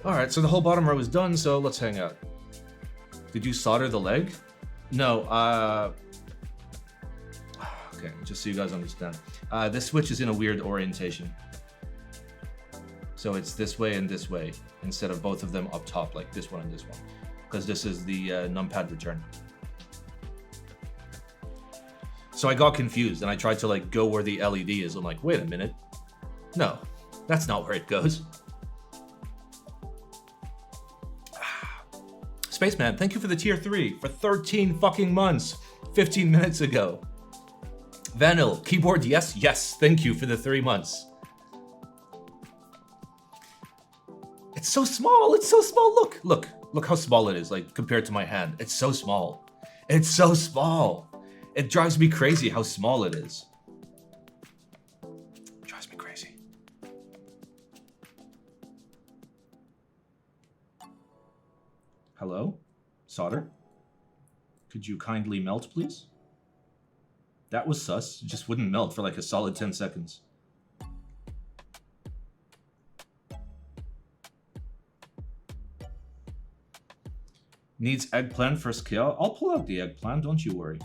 Alright, so the whole bottom row is done, so let's hang out. Did you solder the leg? No, okay, just so you guys understand. This switch is in a weird orientation. So it's this way and this way, instead of both of them up top, like this one and this one. Because this is the numpad return. So I got confused, and I tried to like go where the LED is. I'm like, wait a minute. No, that's not where it goes. Spaceman, thank you for the tier 3 for 13 fucking months, 15 minutes ago. Vanil, keyboard, yes, yes, thank you for the 3 months. It's so small, it's so small, look how small it is, like, compared to my hand. It's so small. It's so small. It drives me crazy how small it is. It drives me crazy. Hello? Solder? Could you kindly melt, please? That was sus. It just wouldn't melt for like a solid 10 seconds. Needs eggplant for scale? I'll pull out the eggplant, don't you worry.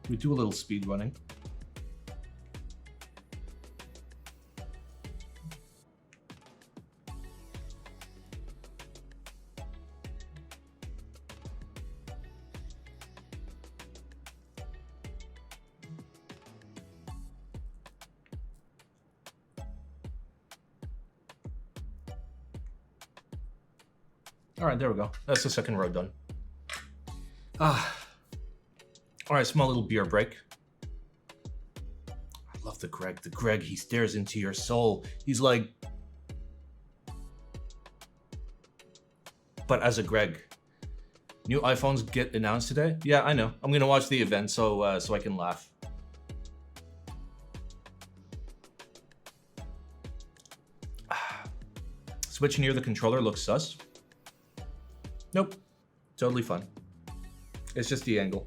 We do a little speed running. All right, there we go. That's the second row done. All right, small little beer break. I love the Greg. The Greg, he stares into your soul. He's like... But as a Greg, new iPhones get announced today? Yeah, I know. I'm gonna watch the event so I can laugh. Switch near the controller looks sus. Nope. Totally fun. It's just the angle.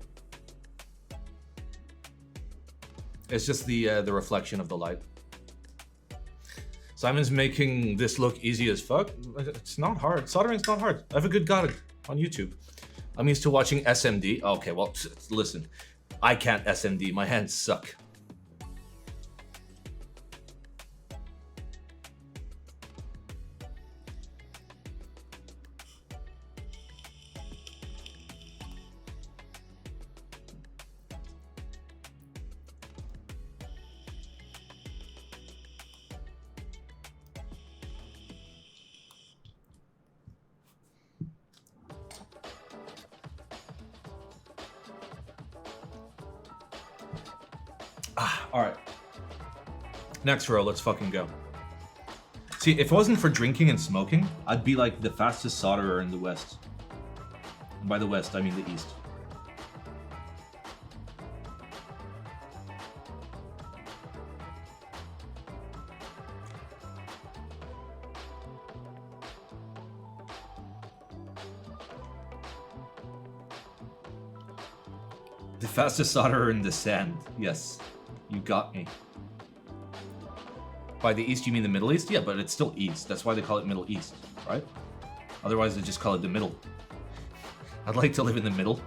It's just the reflection of the light. Simon's making this look easy as fuck. It's not hard. Soldering's not hard. I have a good guide on YouTube. I'm used to watching SMD. Okay, well, listen. I can't SMD. My hands suck. 'Alright. Next row, let's fucking go. See, if it wasn't for drinking and smoking, I'd be like the fastest solderer in the West. And by the West, I mean the East. The fastest solderer in the sand. Yes, you got me. By the East, you mean the Middle East? Yeah, but it's still East. That's why they call it Middle East, right? Otherwise, they just call it the middle. I'd like to live in the middle.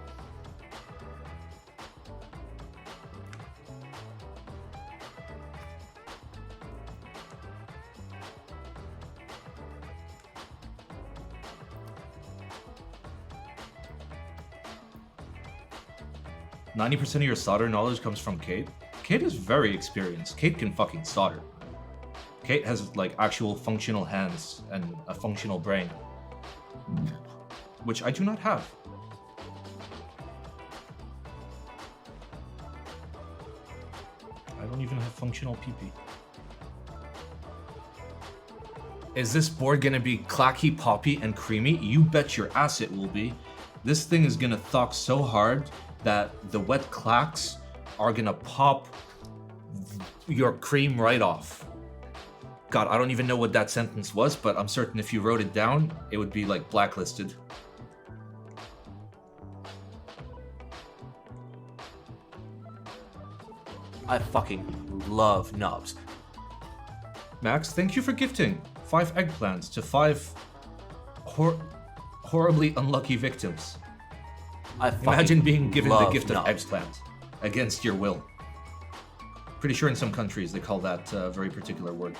"90% of your solder knowledge comes from Kate." Kate is very experienced. Kate can fucking solder. Kate has like actual functional hands and a functional brain, which I do not have. functional PP. Is this board gonna be clacky, poppy, and creamy? You bet your ass it will be. This thing is gonna thock so hard that the wet clacks are gonna pop your cream right off. God, I don't even know what that sentence was, but I'm certain if you wrote it down, it would be like blacklisted. I fucking love knobs. Max, thank you for gifting 5 eggplants to 5 horribly unlucky victims. Imagine being given the gift of eggplant against your will. Pretty sure in some countries they call that a very particular word.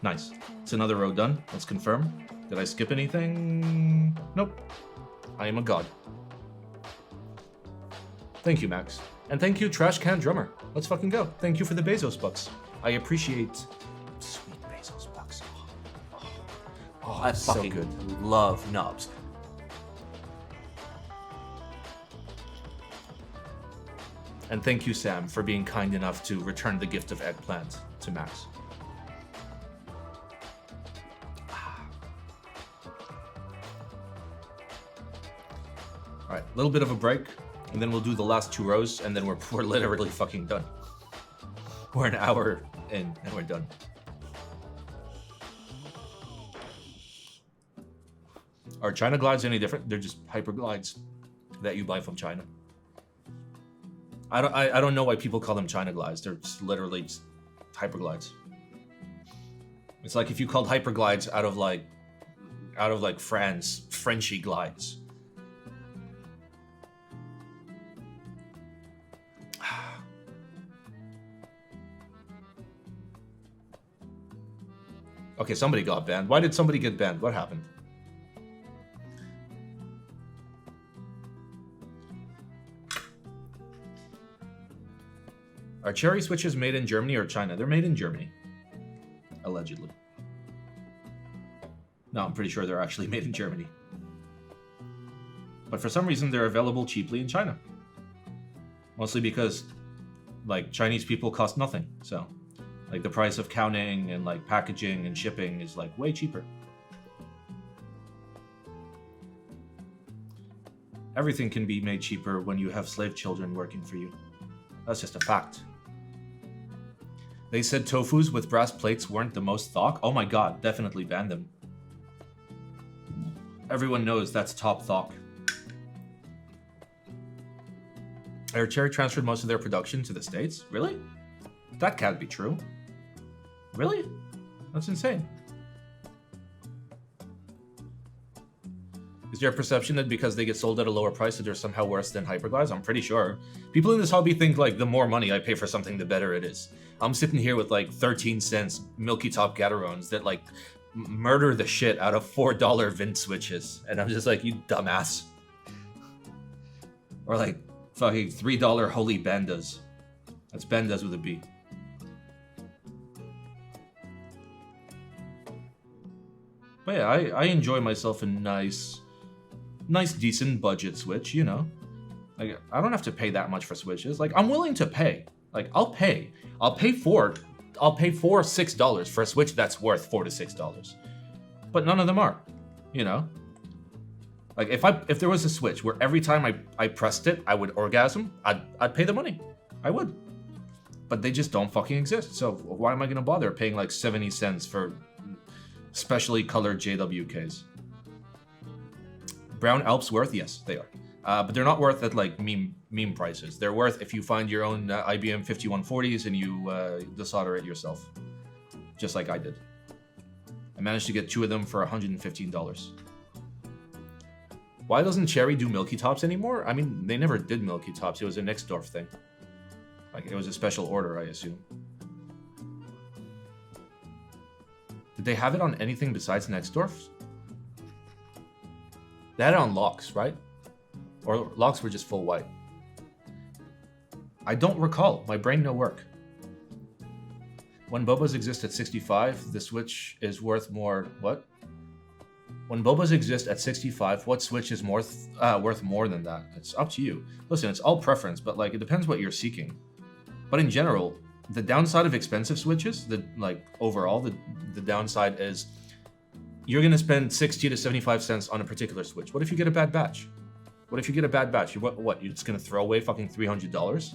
Nice. It's another row done. Let's confirm. Did I skip anything? Nope. I am a god. Thank you, Max. And thank you, Trash Can Drummer. Let's fucking go. Thank you for the Bezos bucks. I appreciate sweet Bezos bucks. Oh, I fucking so good. Love knobs. And thank you, Sam, for being kind enough to return the gift of eggplant to Max. Alright, a little bit of a break, and then we'll do the last 2 rows, and then we're literally fucking done. We're an hour in, and we're done. Are China glides any different? They're just hyper glides that you buy from China. I don't know why people call them China glides. They're just literally just hyper glides. It's like if you called hyper glides out of like France, Frenchy glides. Okay, somebody got banned. Why did somebody get banned? What happened? Are cherry switches made in Germany or China? They're made in Germany. Allegedly. No, I'm pretty sure they're actually made in Germany. But for some reason, they're available cheaply in China. Mostly because, like, Chinese people cost nothing. So, like, the price of counting and, like, packaging and shipping is, like, way cheaper. Everything can be made cheaper when you have slave children working for you. That's just a fact. They said tofus with brass plates weren't the most thok. Oh my god, definitely ban them. Everyone knows that's top thok. Air Cherry transferred most of their production to the States? Really? That can't be true. Really? That's insane. Is there a perception that because they get sold at a lower price that they're somehow worse than hyperglides? I'm pretty sure. People in this hobby think like the more money I pay for something, the better it is. I'm sitting here with like 13 cents Milky Top Gatorons that like murder the shit out of $4 Vint switches. And I'm just like, you dumbass. Or like fucking $3 Holy Bandas. That's Bandas with a B. But yeah, I enjoy myself a nice decent budget switch, you know. Like I don't have to pay that much for switches. Like I'm willing to pay. Like I'll pay $4 to $6 for a switch that's worth $4 to $6. But none of them are, you know. Like if there was a switch where every time I pressed it I would orgasm, I'd pay the money. I would. But they just don't fucking exist. So why am I gonna bother paying like 70 cents for specially colored JWKs? Brown Alps worth? Yes, they are. But they're not worth at like meme prices. They're worth if you find your own IBM 5140s and you desolder it yourself. Just like I did. I managed to get 2 of them for $115. Why doesn't Cherry do Milky Tops anymore? I mean, they never did Milky Tops. It was a Nixdorf thing. Like, it was a special order, I assume. Did they have it on anything besides Nixdorf's? They had it on locks, right? Or locks were just full white. I don't recall. My brain no work. When Bobas exist at 65, the Switch is worth more... What? When bobas exist at 65, what switch is worth more than that? It's up to you. Listen, it's all preference, but like it depends what you're seeking. But in general, the downside of expensive switches, overall, the downside is you're gonna spend 60 to 75 cents on a particular switch. What if you get a bad batch? What if you get a bad batch? What? You're just gonna throw away fucking $300?